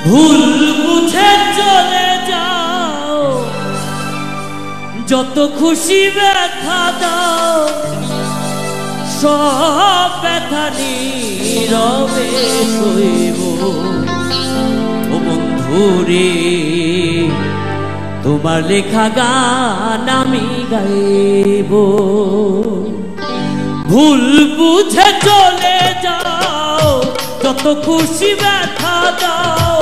ভুল বুঝে চলে যাও, যত খুশি ব্যথা দাও, সব ব্যথা নীরবে সইব। ও বন্ধুরে তোমার লেখা গান আমি গাইব। ভুল বুঝে চলে যাও, যত খুশি ব্যথা দাও।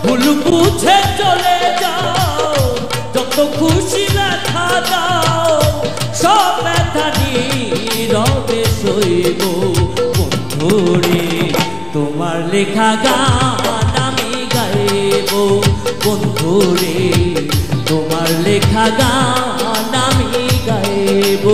ভুল বুঝে চলে যাও, যত খুশি ব্যথা দাও, সব ব্যথা নীরবে সইব। বন্ধুরে তোমার লেখা গান আমি গাইব। বন্ধুরে তোমার লেখা গান আমি গাইব।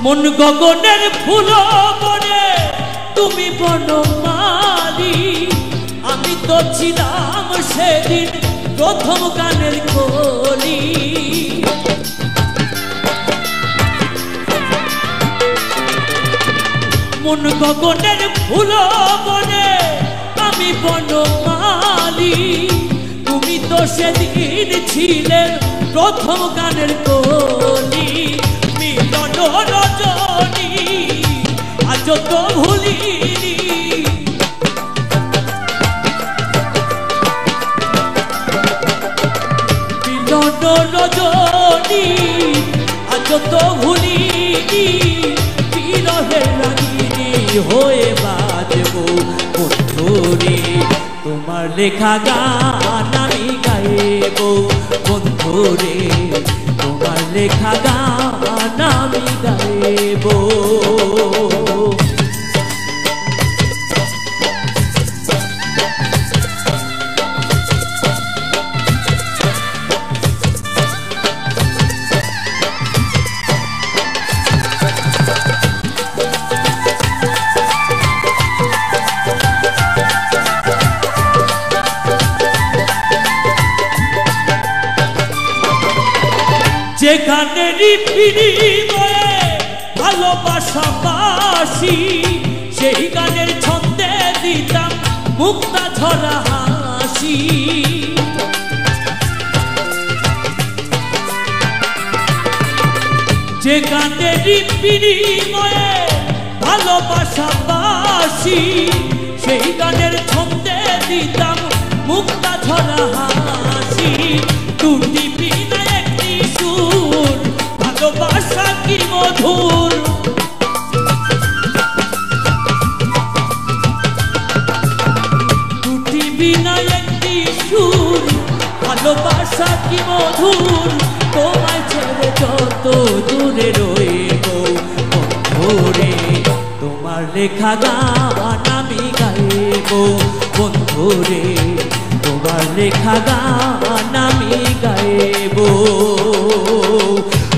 মন গগনের ফুল বনে তুমি বনমালী, আমি তো ছিলাম সেদিন প্রথম গানের কলি। মন গগনের ফুল বনে আমি বনমালী, তুমি তো সেদিন ছিলে প্রথম গানের কলি। মিলন রজনী আজ তো ভুলিনি, মিলন রজনী আজ তো ভুলিনি। বিরহের রাগিনী হয়ে বাজব। বন্ধুরে তোমার লেখা গান আমি গাইব। বন্ধুরে তোমার লেখা গান আমি গাইব। যে গানেরই বিনিময়ে ভালোবাসা বাসি, সেই গানের ছন্দে দিতাম মুক্তা ঝরা হাসি। যে গানেরই বিনিময়ে ভালোবাসা বাসি, সেই গানের ছন্দে দিতাম মুক্তা ঝরা হাসি। দুটি বিনা একটি সুর, ভালোবাসা কি মধুর। দুটি বিনা একটি সুর, ভালোবাসা কি মধুর। তোমায় ছেড়ে যত দূরে রইব। বন্ধুরে তোমার লেখা গান আমি গাইব। বন্ধুরে তোমার লেখা গান আমি গাইব।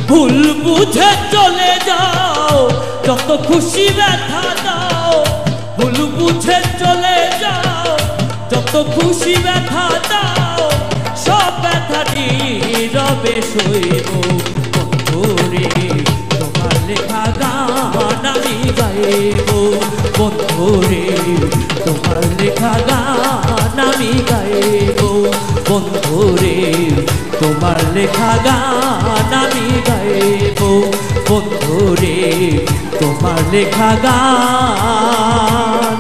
ভুল বুঝে চলে যাও, যত খুশি ব্যথা দাও। ভুল বুঝে চলে যাও, যত খুশি ব্যথা দাও, সব ব্যথা নীরবে সইব। বন্ধুরে তোমার লেখা গান আমি গাইব। বন্ধুরে তোমার লেখা গান আমি গাইব। বন্ধুরে তোমার লেখা গান আমি গাইব। বন্ধুরে তোমার লেখা গান